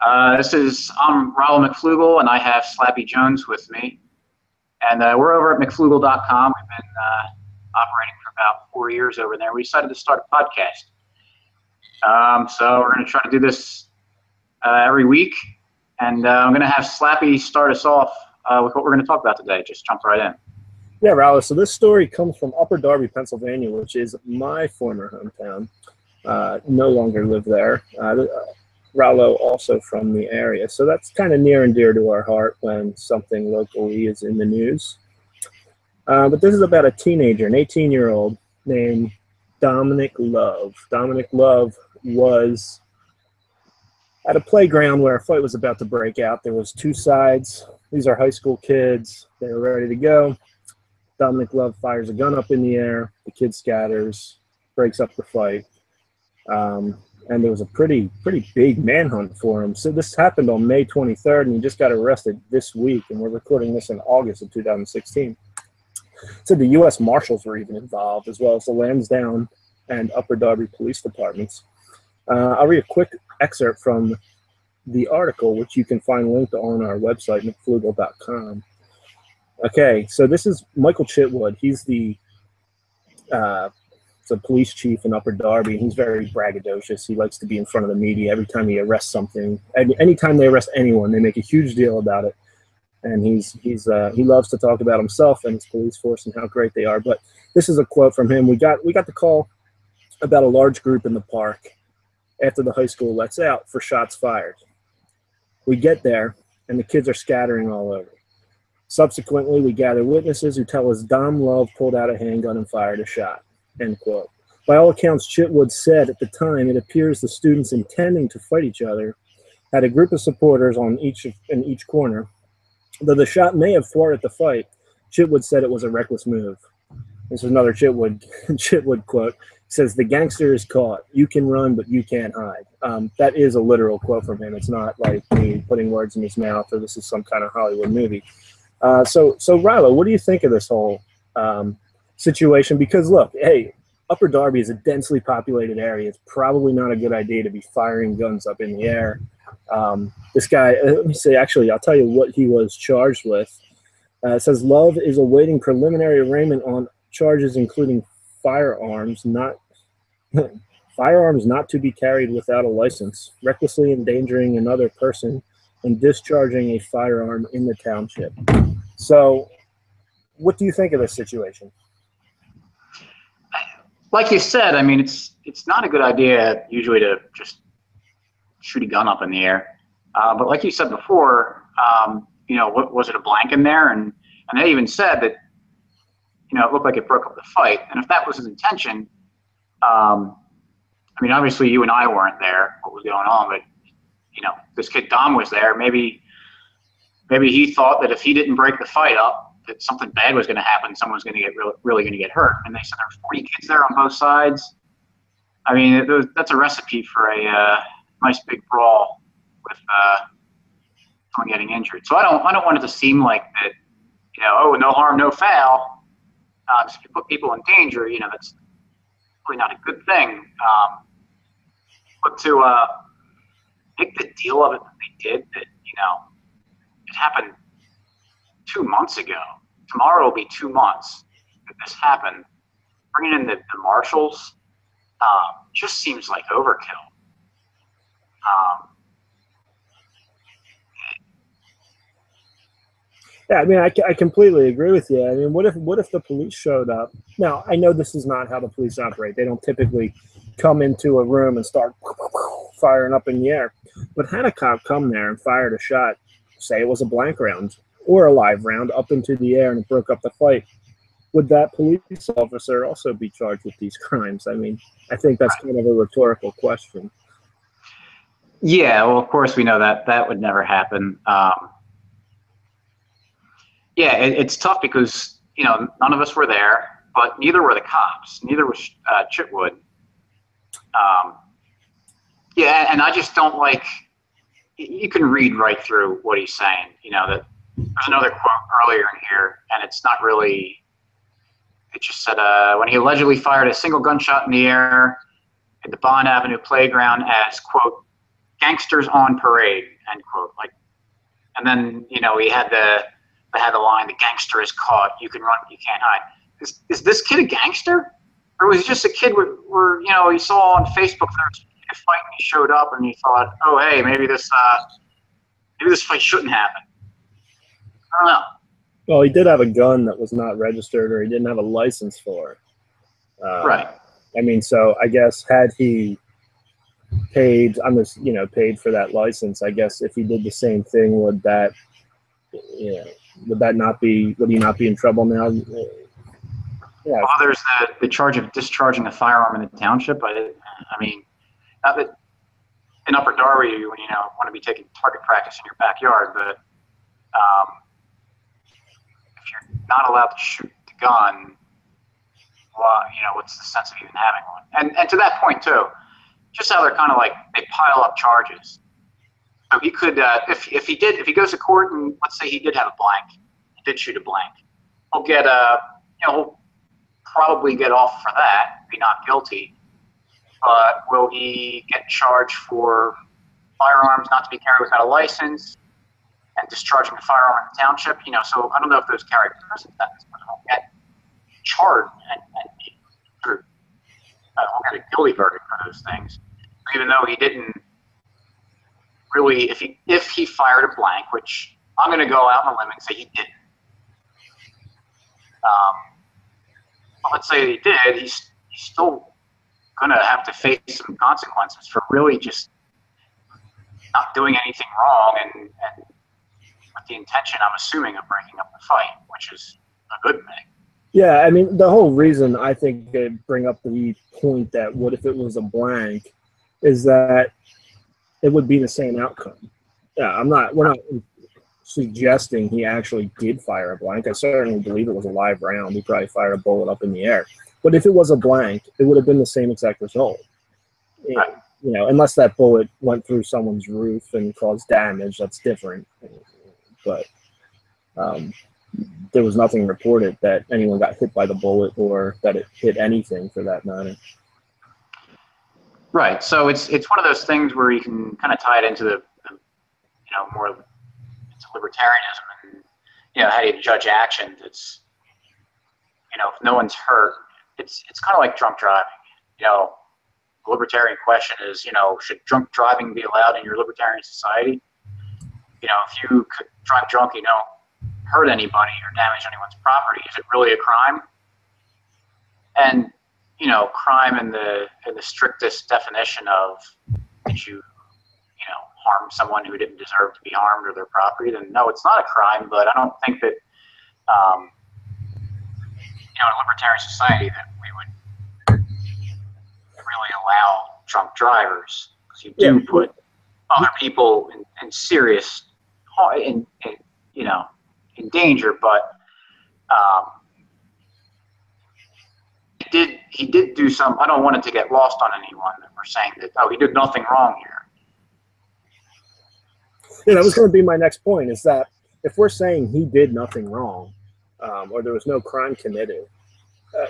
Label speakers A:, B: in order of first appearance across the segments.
A: I'm Rollo McFloogle, and I have Slappy Jones with me. And we're over at McFloogle.com. We've been operating for about 4 years over there. We decided to start a podcast. So we're going to try to do this every week. And I'm going to have Slappy start us off with what we're going to talk about today. Just jump right in.
B: Yeah, Rollo. So this story comes from Upper Darby, Pennsylvania, which is my former hometown. No longer live there. Rollo also from the area. So that's kind of near and dear to our heart when something locally is in the news. But this is about a teenager, an 18-year-old named Dominic Love. Dominic Love was at a playground where a fight was about to break out. There was two sides. These are high school kids. They were ready to go. Dominic Love fires a gun up in the air. The kid scatters, breaks up the fight. And there was a pretty big manhunt for him. So this happened on May 23rd, and he just got arrested this week, and we're recording this in August of 2016. So the U.S. Marshals were even involved, as well as the Lansdowne and Upper Darby police departments. I'll read a quick excerpt from the article, which you can find linked on our website, McFloogle.com. Okay, so this is Michael Chitwood. He's the police chief in Upper Darby, and he's very braggadocious. He likes to be in front of the media every time he arrests something. Anytime they arrest anyone, they make a huge deal about it. And he loves to talk about himself and his police force and how great they are. But this is a quote from him. We got the call about a large group in the park after the high school lets out for shots fired. We get there, and the kids are scattering all over. Subsequently, we gather witnesses who tell us Dom Love pulled out a handgun and fired a shot. End quote. By all accounts, Chitwood said at the time it appears the students intending to fight each other had a group of supporters in each corner. Though the shot may have thwarted the fight, Chitwood said it was a reckless move. This is another Chitwood quote. He says, "The gangster is caught. You can run, but you can't hide." That is a literal quote from him. It's not like me putting words in his mouth or this is some kind of Hollywood movie. So Rollo, what do you think of this whole situation? Because look, hey, Upper Darby is a densely populated area. It's probably not a good idea to be firing guns up in the air. This guy, let me say, actually, I'll tell you what he was charged with. It says Love is awaiting preliminary arraignment on charges including firearms not to be carried without a license, recklessly endangering another person, and discharging a firearm in the township. So what do you think of this situation?
A: Like you said, I mean, it's not a good idea usually to just shoot a gun up in the air. But like you said before, what was it, a blank in there? And they even said that, it looked like it broke up the fight. And if that was his intention, I mean, obviously you and I weren't there, what was going on, but, this kid Dom was there. Maybe he thought that if he didn't break the fight up, that something bad was going to happen. Someone was going to get really going to get hurt. And they said there were 40 kids there on both sides. I mean, that's a recipe for a nice big brawl with someone getting injured. So I don't want it to seem like that, oh, no harm, no foul. If you put people in danger, that's really not a good thing. But to make the deal of it that they did, that, it happened 2 months ago. Tomorrow will be 2 months that this happened. Bringing in the marshals just seems like overkill.
B: Yeah, I mean, I completely agree with you. I mean, what if the police showed up? Now, I know this is not how the police operate. They don't typically come into a room and start firing up in the air. But had a cop come there and fired a shot, say it was a blank round or a live round, up into the air and it broke up the fight, would that police officer also be charged with these crimes? I mean, I think that's kind of a rhetorical question.
A: Yeah, well, of course we know that would never happen. Yeah, it's tough because, none of us were there, but neither were the cops. Neither was Chitwood. Yeah, and I just don't like, you can read right through what he's saying. That there's another quote earlier in here, and it's not really, it just said, when he allegedly fired a single gunshot in the air at the Bond Avenue playground as, quote, gangsters on parade, end quote. Like, and then, you know, he had the line, the gangster is caught, you can run, you can't hide. Is this kid a gangster? Or was he just a kid where you know, he saw on Facebook there was a fight and he showed up and he thought, oh, hey, maybe this fight shouldn't happen. I don't know.
B: Well, he did have a gun that was not registered, or he didn't have a license for.
A: Right.
B: I mean, so I guess had he paid, paid for that license, I guess if he did the same thing, would he not be in trouble now? Yeah.
A: Well, there's the charge of discharging a firearm in the township. I mean, not that in Upper Darby you want to be taking target practice in your backyard, but if you're not allowed to shoot the gun, well, what's the sense of even having one? And to that point too, just how they're kind of like they pile up charges. So he could, if he goes to court and let's say he did have a blank, he did shoot a blank, he'll get he'll probably get off for that, be not guilty. But will he get charged for firearms not to be carried without a license and discharging a firearm in the township? So I don't know if those carry prison sentence, but he'll get charged and he'll get a guilty verdict for those things, even though he didn't really. If he fired a blank, which I'm going to go out on a limb and say he didn't. But let's say he did, he's still going to have to face some consequences for really just not doing anything wrong and with the intention, I'm assuming, of breaking up the fight, which is a good thing.
B: Yeah, I mean, the whole reason I think they bring up the point that what if it was a blank is that it would be the same outcome. Yeah, we're not suggesting he actually did fire a blank. I certainly believe it was a live round. He probably fired a bullet up in the air. But if it was a blank, it would have been the same exact result.
A: Right.
B: Unless that bullet went through someone's roof and caused damage, that's different. But there was nothing reported that anyone got hit by the bullet or that it hit anything for that matter.
A: Right. So it's one of those things where you can kind of tie it into the more into libertarianism and how do you judge actions. It's if no one's hurt, it's kind of like drunk driving. The libertarian question is should drunk driving be allowed in your libertarian society? If you drive drunk, hurt anybody or damage anyone's property, is it really a crime? And crime in the strictest definition of did you harm someone who didn't deserve to be harmed or their property, then no, it's not a crime. But I don't think that in a libertarian society that we would really allow drunk drivers, because you do put other people in serious in danger. But he did do some. I don't want it to get lost on anyone that we're saying that he did nothing wrong here.
B: That was going to be my next point, is that if we're saying he did nothing wrong, or there was no crime committed,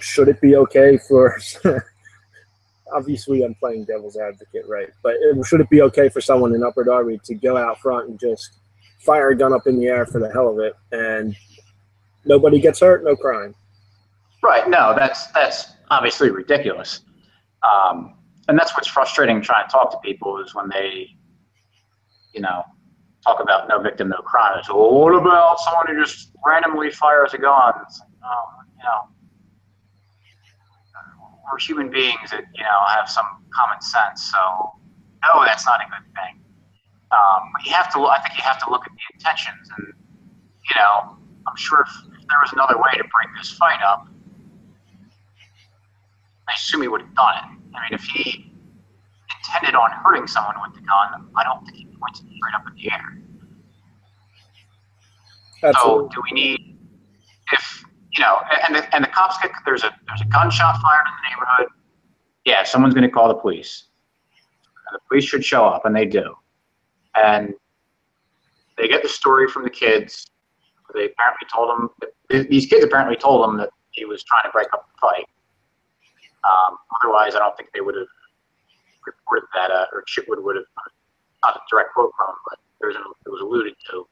B: should it be okay for obviously I'm playing devil's advocate, right? But should it be okay for someone in Upper Darby to go out front and just fire a gun up in the air for the hell of it and nobody gets hurt, no crime? Right.
A: No, that's obviously ridiculous. And that's what's frustrating trying to talk to people is when they, talk about no victim, no crime. It's, well, what about someone who just randomly fires a gun? It's like, we're human beings that, have some common sense. So, no, that's not a good thing. But I think you have to look at the intentions. And, I'm sure if there was another way to break this fight up, I assume he would have done it. I mean, if he intended on hurting someone with the gun, I don't think he points it straight up in the air.
B: Absolutely.
A: So do we need, and the cops get, there's a gunshot fired in the neighborhood. Yeah, someone's going to call the police. And the police should show up, and they do. And they get the story from the kids. They apparently told them, these kids apparently told him that he was trying to break up the fight. Otherwise, I don't think they would have reported that, or Chitwood would have not a direct quote from him, but it was alluded to.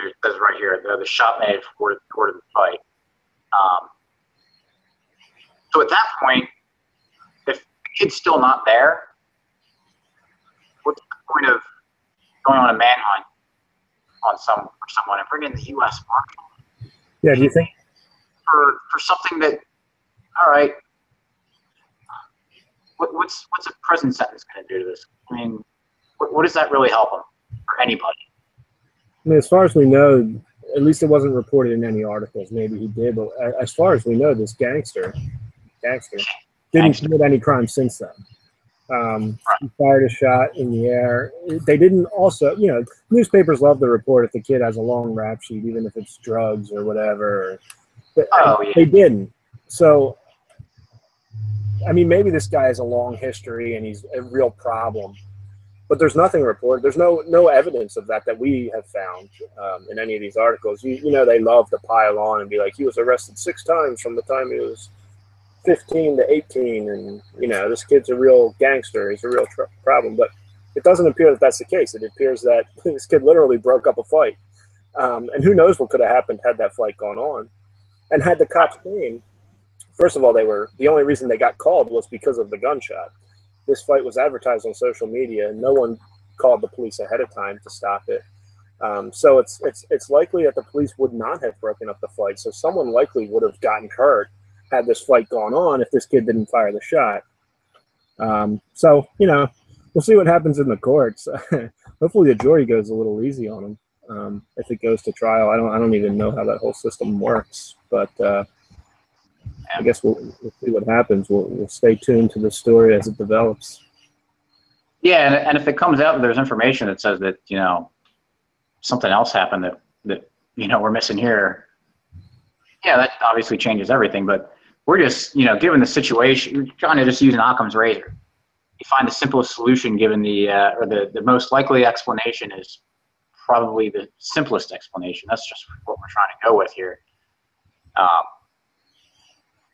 A: It says right here, the shot may have ordered the fight. So at that point, if the kid's still not there, what's the point of going on a manhunt on someone and bringing the U.S. Marshal?
B: Yeah, do you think?
A: For something that, all right, what's a prison sentence going to do to this? I mean, what does that really help them or anybody?
B: I mean, as far as we know, at least it wasn't reported in any articles. Maybe he did, but as far as we know, this gangster didn't commit any crime since then. He fired a shot in the air. They didn't also, newspapers love to report if the kid has a long rap sheet, even if it's drugs or whatever. But they didn't. So, I mean, maybe this guy has a long history and he's a real problem. But there's nothing reported. There's no evidence of that we have found in any of these articles. You know, they love to pile on and be like, he was arrested 6 times from the time he was 15 to 18, and this kid's a real gangster. He's a real problem. But it doesn't appear that that's the case. It appears that this kid literally broke up a fight, and who knows what could have happened had that fight gone on, and had the cops came. First of all, the only reason they got called was because of the gunshot. This fight was advertised on social media, and no one called the police ahead of time to stop it. So it's likely that the police would not have broken up the fight. So someone likely would have gotten hurt had this fight gone on if this kid didn't fire the shot. So we'll see what happens in the courts. Hopefully the jury goes a little easy on him if it goes to trial. I don't even know how that whole system works, but. I guess we'll see what happens. We'll stay tuned to the story as it develops.
A: Yeah, and if it comes out that there's information that says that something else happened that we're missing here, yeah, that obviously changes everything. But we're just given the situation, you're trying to just use an Occam's razor. You find the simplest solution given the most likely explanation is probably the simplest explanation. That's just what we're trying to go with here.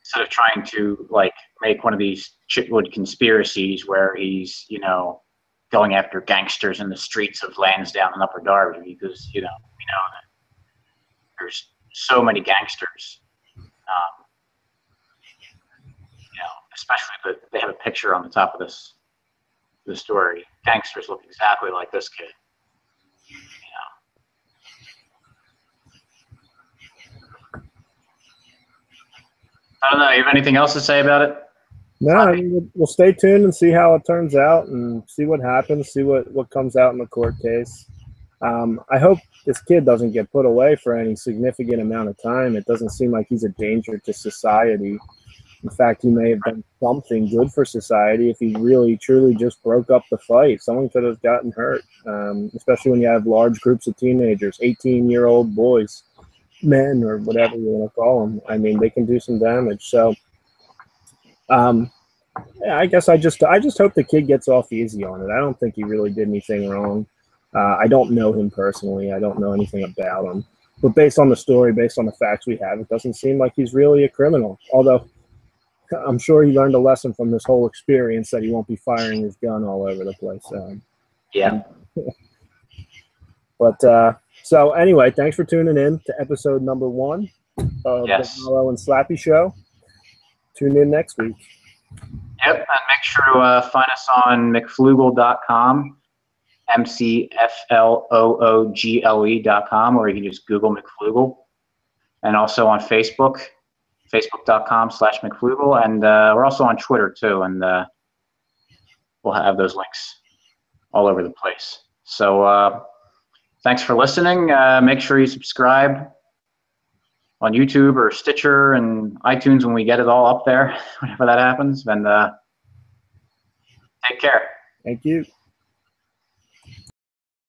A: Instead of trying to make one of these Chitwood conspiracies where he's going after gangsters in the streets of Lansdowne and Upper Darby, because we know that there's so many gangsters. Especially that they have a picture on the top of the story. Gangsters look exactly like this kid. I don't know. You have anything else to say about it?
B: No, I mean, we'll stay tuned and see how it turns out and see what happens, see what comes out in the court case. I hope this kid doesn't get put away for any significant amount of time. It doesn't seem like he's a danger to society. In fact, he may have done something good for society if he really, truly just broke up the fight. Someone could have gotten hurt, especially when you have large groups of teenagers, 18-year-old boys. Men or whatever you want to call them. I mean, they can do some damage. So, I guess I just hope the kid gets off easy on it. I don't think he really did anything wrong. I don't know him personally. I don't know anything about him. But based on the story, based on the facts we have, it doesn't seem like he's really a criminal. Although, I'm sure he learned a lesson from this whole experience that he won't be firing his gun all over the place.
A: Yeah.
B: But so anyway, thanks for tuning in to episode number 1 of the Rollo and Slappy Show. Tune in next week.
A: Yep, and make sure to find us on McFloogle.com, McFloogle.com, or you can just Google McFloogle. And also on Facebook, Facebook.com/McFloogle. And we're also on Twitter too, and we'll have those links all over the place. So thanks for listening. Make sure you subscribe on YouTube or Stitcher and iTunes when we get it all up there, whenever that happens. And take care.
B: Thank you.